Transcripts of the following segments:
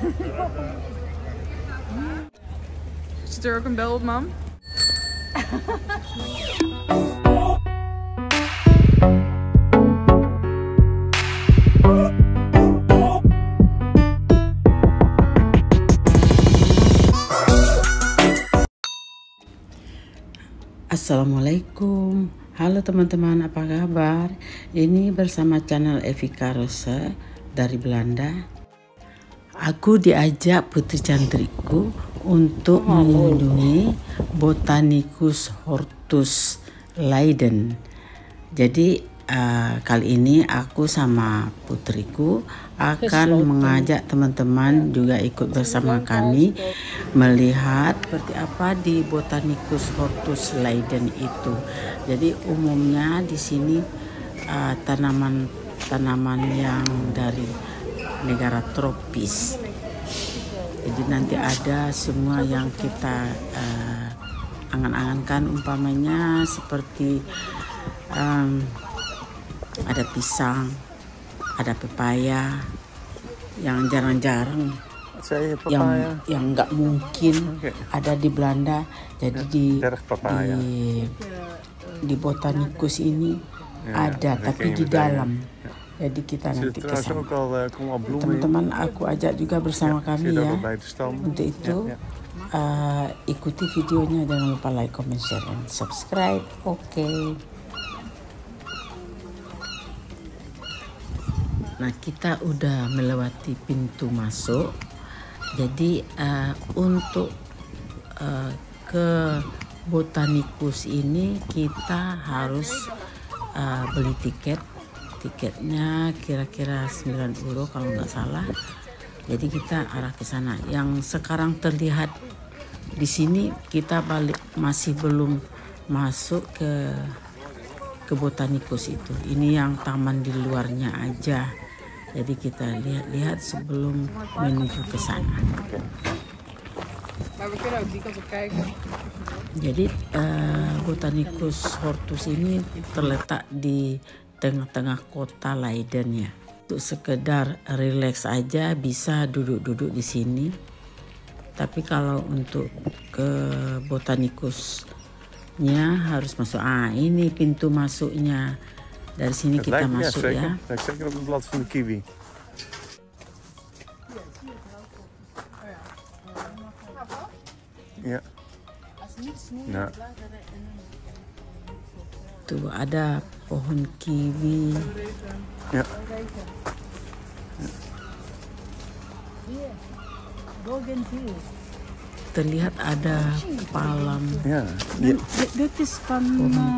Zit er ook een bel op, mam? Assalamualaikum, halo teman-teman, apa kabar? Ini bersama channel Evika Rose dari Belanda. Aku diajak putri cantrikku untuk mengunjungi Botanicus Hortus Leiden. Jadi kali ini aku sama putriku akan mengajak teman-teman juga ikut bersama kami melihat seperti apa di Botanicus Hortus Leiden itu. Jadi umumnya di sini tanaman-tanaman yang dari negara tropis. Jadi nanti ada semua yang kita angan-angankan, umpamanya seperti ada pisang, ada pepaya yang jarang-jarang, yang nggak mungkin ada di Belanda. Jadi di Botanicus ini ada, tapi di dalam. Jadi kita nanti ke sana. Teman-teman, aku ajak juga bersama kami ya. Untuk itu ikuti videonya, jangan lupa like, comment, share, and subscribe. Oke. Nah, kita udah melewati pintu masuk. Jadi untuk ke Botanicus ini kita harus beli tiket. Tiketnya kira-kira 9 euro kalau nggak salah. Jadi kita arah ke sana. Yang sekarang terlihat di sini kita masih belum masuk ke Botanicus itu. Ini yang taman di luarnya aja. Jadi kita lihat-lihat sebelum menuju ke sana. Jadi Botanicus Hortus ini terletak di tengah-tengah kota Leiden ya. Untuk sekedar relax aja bisa duduk-duduk di sini. Tapi kalau untuk ke Botanicusnya harus masuk. Ini pintu masuknya. Dari sini kita masuk ya. Zeker op het blad van de kiwi. Ja. Nou. Tuh ada pohon kiwi. Ja. Terlihat ada palang. Ja. Dit is van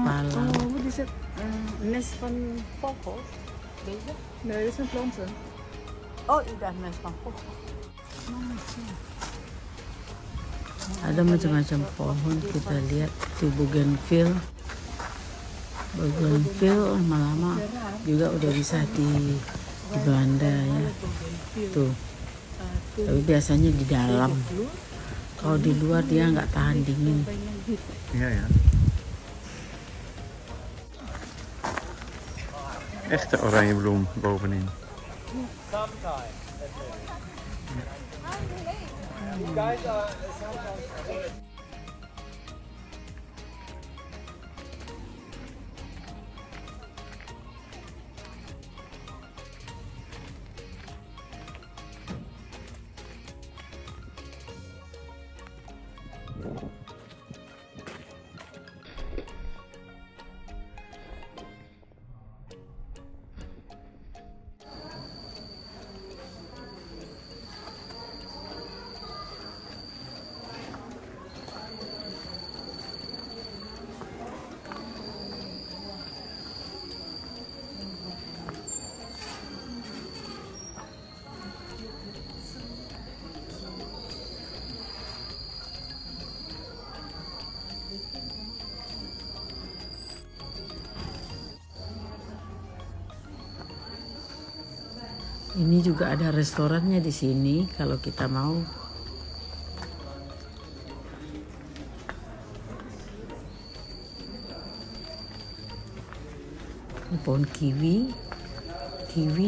palang. wat is het? Nest van vogels. Deze? Nee, dit zijn planten. Oh, ik dacht nest van vogels. Ada macam-macam pohon, kita lihat tuh bougainville. Bougainville lama-lama juga udah bisa di Belanda ya. Tuh. Tapi biasanya di dalam. Kalau di luar dia nggak tahan dingin. Ja, ja. Echte oranje bloem bovenin. Ini juga ada restorannya di sini kalau kita mau. Ini pohon kiwi,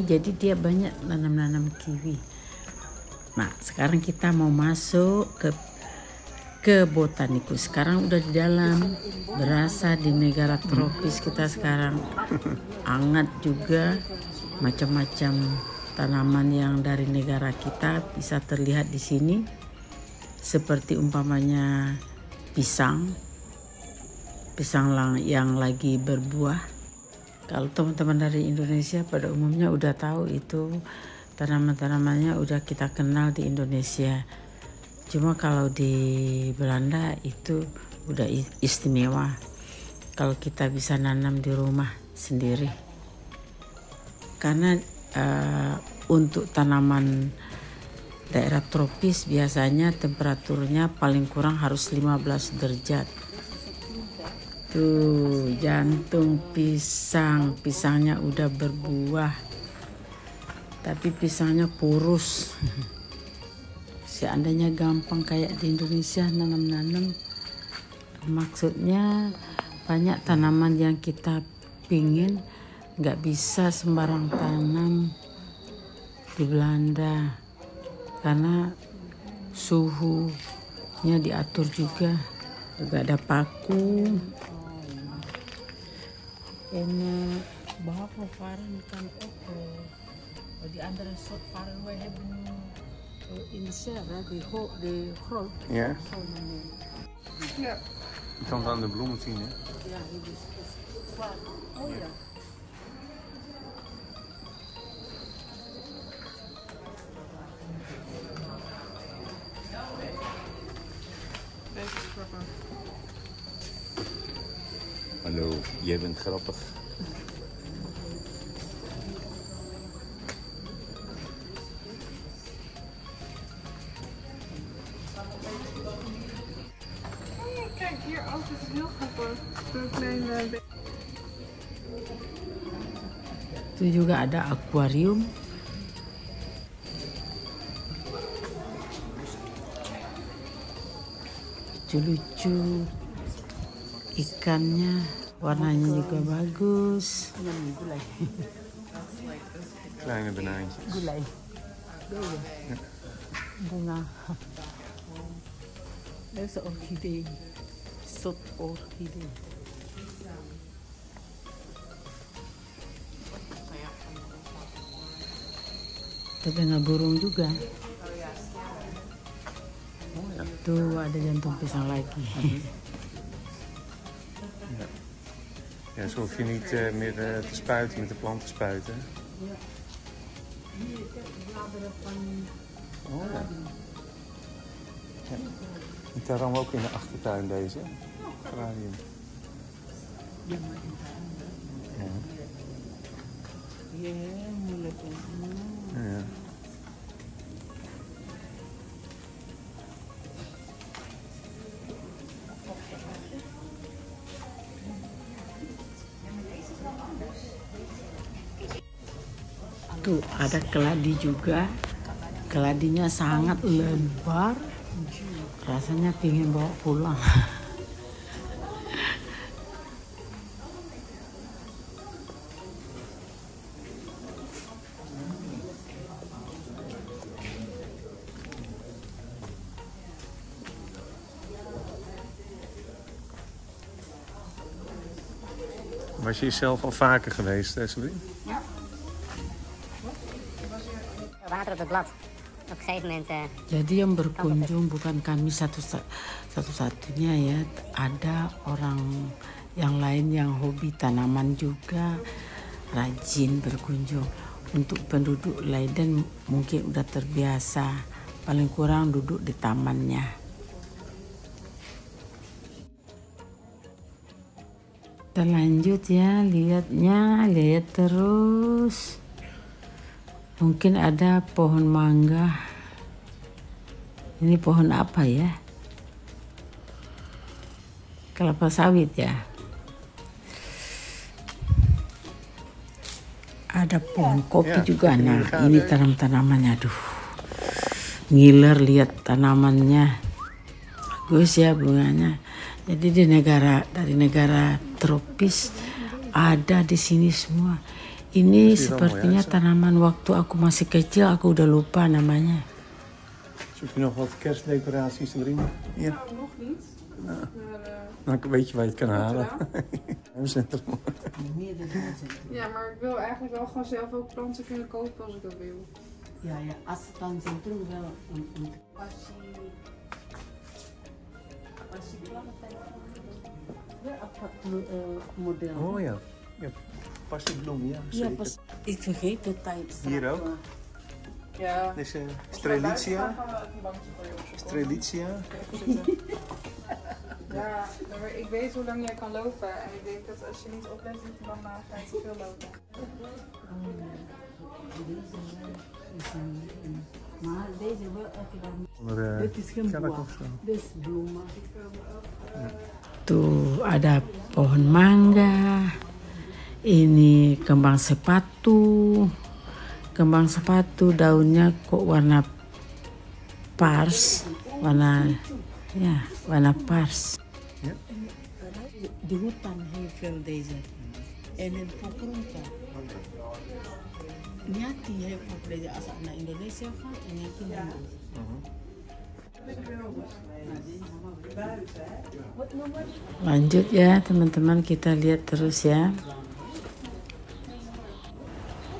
jadi dia banyak nanam-nanam kiwi. Nah, sekarang kita mau masuk ke botanikus. Sekarang udah di dalam, berasa di negara tropis kita sekarang. Hangat juga, macam-macam tanaman yang dari negara kita bisa terlihat di sini. Seperti umpamanya pisang yang lagi berbuah. Kalau teman-teman dari Indonesia pada umumnya udah tahu itu tanaman-tanamannya udah kita kenal di Indonesia. Cuma kalau di Belanda itu udah istimewa kalau kita bisa nanam di rumah sendiri. Karena untuk tanaman daerah tropis biasanya temperaturnya paling kurang harus 15 derajat. Tuh, jantung pisangnya udah berbuah. Tapi pisangnya kurus. Seandainya gampang kayak di Indonesia nanam-nanam, maksudnya banyak tanaman yang kita pingin nggak bisa sembarang tanam di Belanda karena suhunya diatur juga ada paku. En behalve varen kan ook die andere soort varen wij hebben in de serre, de groot. Ja? Ja. Je kan het aan de bloemen zien, hè? Ja, dit is zwaar. Oh ja. Hallo, jij bent grappig. Kijk, hier ook, het is heel grappig. Zo'n kleine... Itu juga ada akuarium. Lucu-lucu. Ikannya warnanya juga bagus. Kleine banaantjes. Gulai. Bunga. Dat is een orchidee. Soort orchidee. Terdengar burung juga. Tuh ada jantung pisang lagi. Ja, zo hoef je niet meer te spuiten met de planten spuiten. Ja. Hier de bladeren van... Oh ja. Ja. Die taram ook in de achtertuin deze. Geranium. Ja, maar in de andere. Ja. Ja, moeilijk. Ja. Tuh ada keladi juga. Keladinya sangat lebar. Rasanya pingin bawa pulang. Was je zelf al vaker geweest, Sabine? Ja. Water op het blad. Op een gegeven moment... Jadi yang berkunjung bukan kami satu-satunya ya. Ada orang yang lain yang hobi tanaman juga rajin berkunjung. Untuk penduduk Leiden mungkin udah terbiasa. Paling kurang duduk di tamannya. Terlanjut ya, lihat terus. Mungkin ada pohon mangga. Ini pohon apa ya? Kelapa sawit ya. Ada pohon kopi juga. Nah, ini tanam-tanamannya. Aduh, ngiler lihat tanamannya. Bagus ya bunganya. Jadi dari negara tropis ada di sini semua. Ini sepertinya tanaman waktu aku masih kecil, aku udah lupa namanya. Zoek je nog wat kerstdecoraties erin? Ja. Nou, nog niet. Nou, Maar, dan weet je waar je het kan halen. ja, maar ik wil eigenlijk wel gewoon zelf ook planten kunnen kopen als ik dat wil. Ja, als het dan centrum wel een model. Oh ja. Ja, passiebloem, ja. Ja, Zeker. pas, ik vergeet de tijd. Hier ook? Ja. Deze Strelitzia. Een bankje voor je opzoeken. Strelitzia. Ja, maar ik weet hoe lang jij kan lopen en ik denk dat als je niet oplet met die bank, dan ga je te veel lopen. Maar deze wel elke dag. Onder Dit is geen kelk buah. of zo. Dit is bloemen. Tuh ada pohon mangga. Ini kembang sepatu. Kembang sepatu daunnya kok warna pars, warna pars. Ja. De hutan heel veel deze. En het pokrunta. Nyati heeft ook deze als ik naar Indonesië ga en ik in Lanjut ya teman-teman, kita lihat terus ya.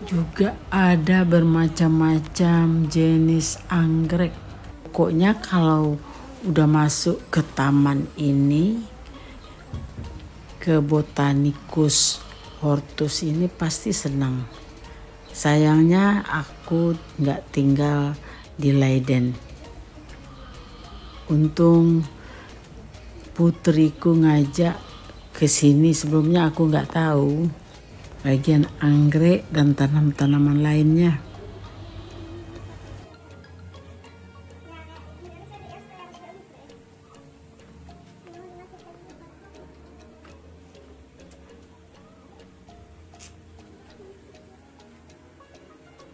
Juga ada bermacam-macam jenis anggrek. Pokoknya kalau udah masuk ke taman ini, ke Botanicus Hortus ini pasti senang. Sayangnya aku nggak tinggal di Leiden. Untung putriku ngajak ke sini, sebelumnya aku nggak tahu bagian anggrek dan tanaman-tanaman lainnya.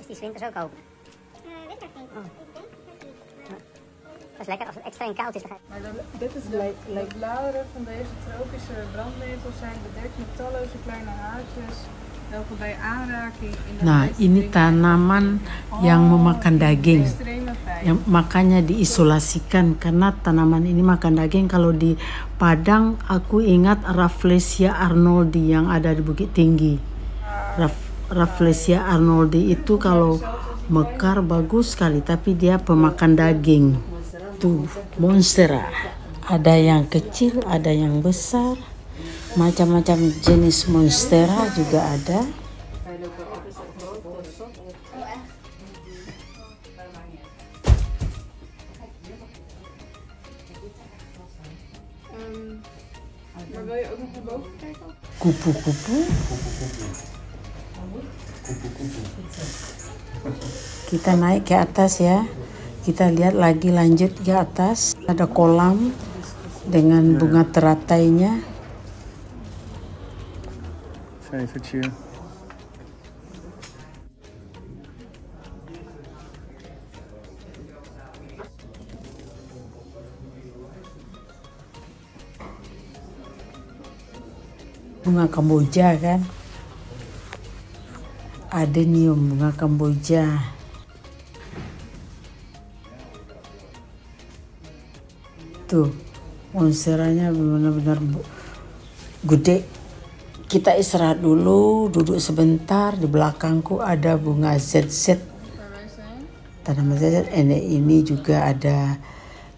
Is die 's winters ook open? Dat is lekker als het extreem koud is. Maar dit is de bladeren van deze tropische brandnetels zijn bedekt met talloze kleine haartjes, welke bij aanraking in de Nah, ini tanaman yang memakan daging. extreme pijn. Yang makanya diisolasikan karena tanaman ini makan daging. Kalau di Padang aku ingat Rafflesia arnoldi yang ada di Bukit Tinggi. Rafflesia arnoldi itu kalau mekar bagus sekali, tapi dia pemakan daging. Tuh, monstera. Ada yang kecil, ada yang besar. Macam-macam jenis monstera juga ada. Maar wil je ook nog naar boven kijken? Kupu-kupu. Kita naik ke atas ya. Kita lihat lagi, lanjut ke atas. Ada kolam dengan bunga teratainya. Vijvertje. Bunga Kamboja kan. Adenium bunga Kamboja. Tuh, monsteranya benar-benar gede. Kita istirahat dulu, duduk sebentar. Di belakangku ada bunga ZZ. Waar wij zijn. Tanaman ZZ. Ini juga ada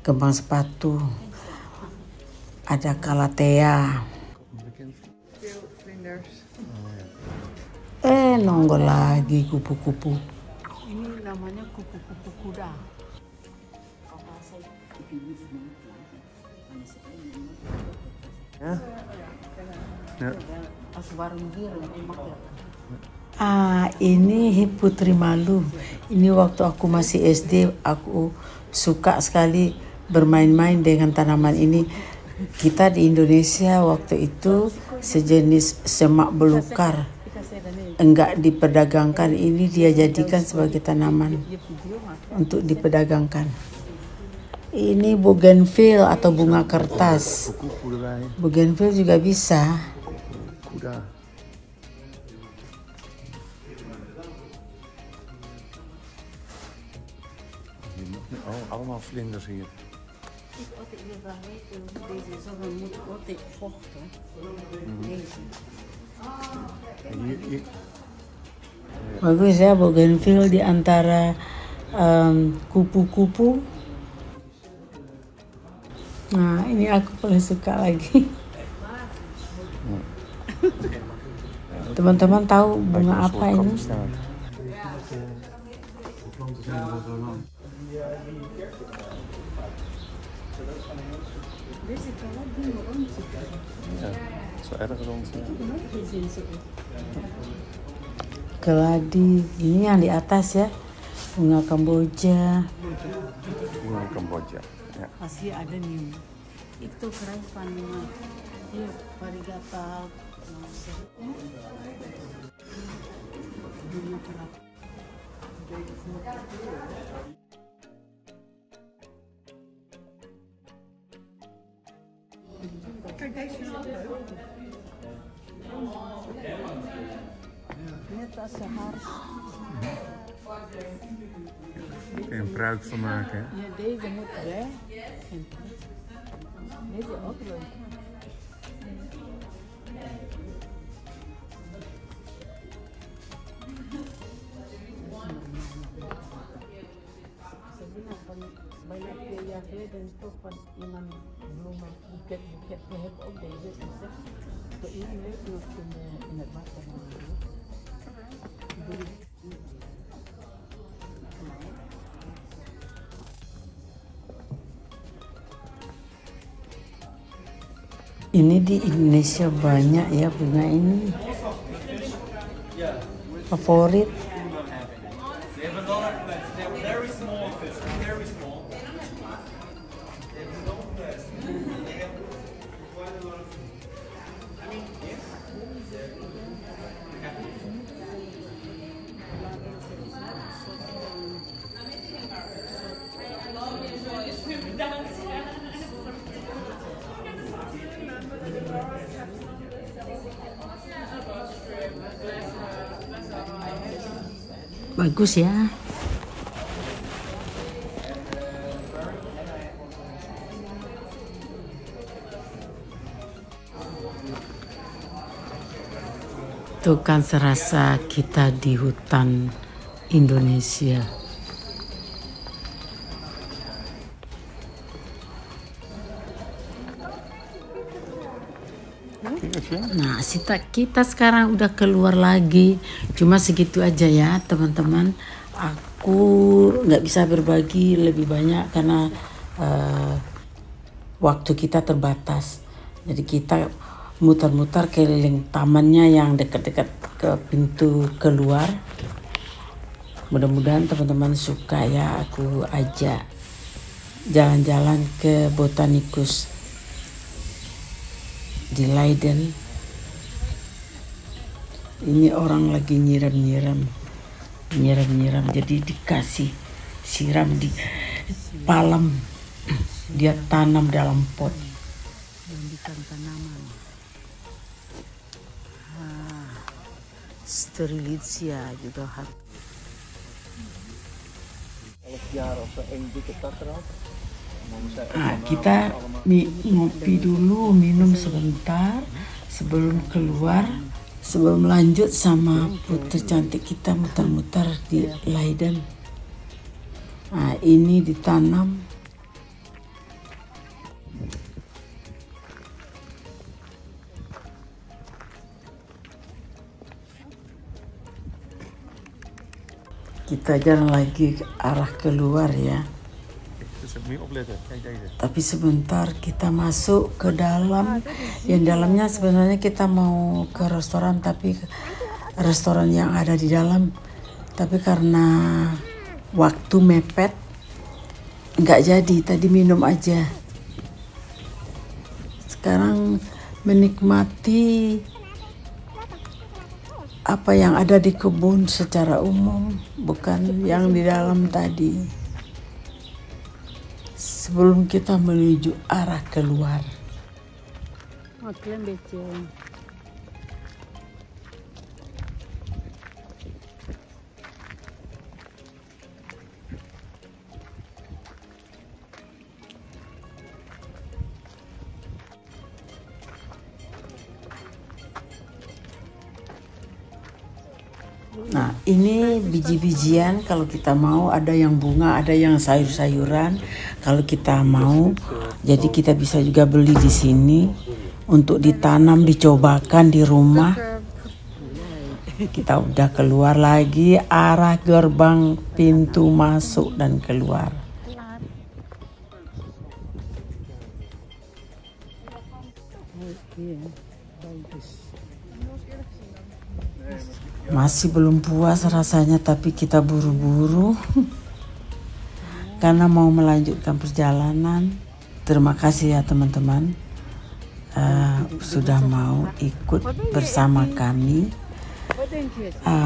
kembang sepatu. Ada calathea. Veel vlinders. Nongol lagi kupu-kupu. Ini namanya kupu-kupu kuda. Ja? Ja. Ini Putri Malu. Ini waktu aku masih SD, aku suka sekali bermain-main dengan tanaman ini. Kita di Indonesia waktu itu sejenis semak belukar. Enggak diperdagangkan, ini dia jadikan sebagai tanaman untuk diperdagangkan. Ini bougainville atau bunga kertas. Koekoek erbij. Bougainville juga bisa. Kuda. Oh, allemaal vlinders hier. Wat ik wil wel weten, deze zorgen moet altijd vochten. Deze. Hier. Bagus ya, bougainville di antara kupu-kupu. Nah, ini aku paling suka lagi. Teman-teman tahu bunga apa ini? Ja, zo erg rond. Keladi, ini yang di atas ya, bunga Kamboja. Bunga Kamboja. Ja. Pasti ada nih. Itu keren panjang. Iya, varigata. Kijk, deze is ook leuk. Net als een hars. Kun je een pruik van maken, hè? Ja, deze moet weg. Deze ook leuk. Banyak biaya dan toch van iemand bloemen, boeket, we hebben ook deze gezegd. Voor iedereen leuk nog in het water. Ini di Indonesia banyak ya bunga ini. Favorit. Bagus ya. Tuh kan serasa kita di hutan Indonesia. Nah, kita sekarang udah keluar lagi. Cuma segitu aja ya teman-teman. Aku nggak bisa berbagi lebih banyak karena waktu kita terbatas. Jadi kita muter-muter keliling tamannya yang dekat-dekat ke pintu keluar. Mudah-mudahan teman-teman suka ya aku ajak jalan-jalan ke Botanikus di Leiden. Ini orang lagi nyiram, jadi dikasih siram di palam, dia tanam dalam pot. Tanaman. Sterilitia juga hat. Nah, kita ngopi dulu, minum sebentar sebelum keluar, sebelum lanjut sama putri cantik kita muter-muter di Leiden. Nah, ini ditanam. Kita jalan lagi ke arah keluar ya. Tapi sebentar kita masuk ke dalam. Yang dalamnya sebenarnya kita mau ke restoran, tapi restoran yang ada di dalam. Tapi karena waktu mepet, nggak jadi. Tadi minum aja. Sekarang menikmati apa yang ada di kebun secara umum, bukan yang di dalam tadi. Sebelum kita menuju arah keluar. Nah, ini biji-bijian kalau kita mau, ada yang bunga, ada yang sayur-sayuran. Kalau kita mau, jadi kita bisa juga beli di sini untuk ditanam, dicobakan di rumah. Kita udah keluar lagi arah gerbang pintu masuk dan keluar. Masih belum puas rasanya, tapi kita buru-buru karena mau melanjutkan perjalanan. Terima kasih ya teman-teman sudah mau ikut bersama kami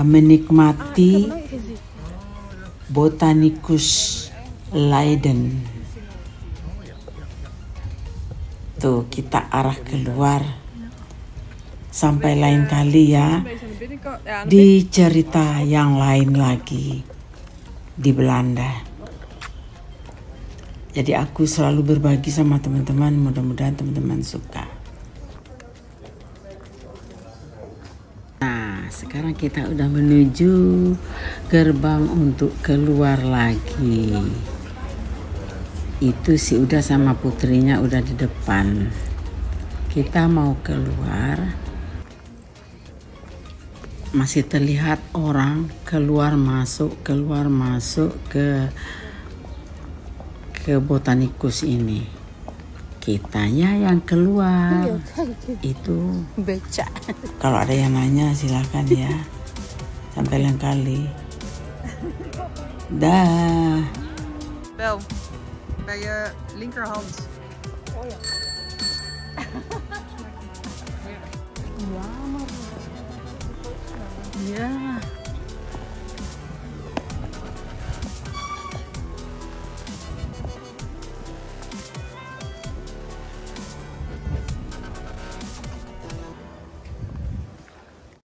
menikmati Botanikus Leiden. Tuh kita arah keluar. Sampai lain kali ya, di cerita yang lain lagi di Belanda. Jadi aku selalu berbagi sama teman-teman, mudah-mudahan teman-teman suka. Nah, sekarang kita udah menuju gerbang untuk keluar lagi. Itu si Uda sama putrinya udah di depan. Kita mau keluar. Masih terlihat orang keluar masuk ke Botanikus ini. Kitanya yang keluar. Itu becak. Kalau ada yang nanya silakan ya. Sampai lain kali. Dah. Bel, bij je linkerhand. Oh ja.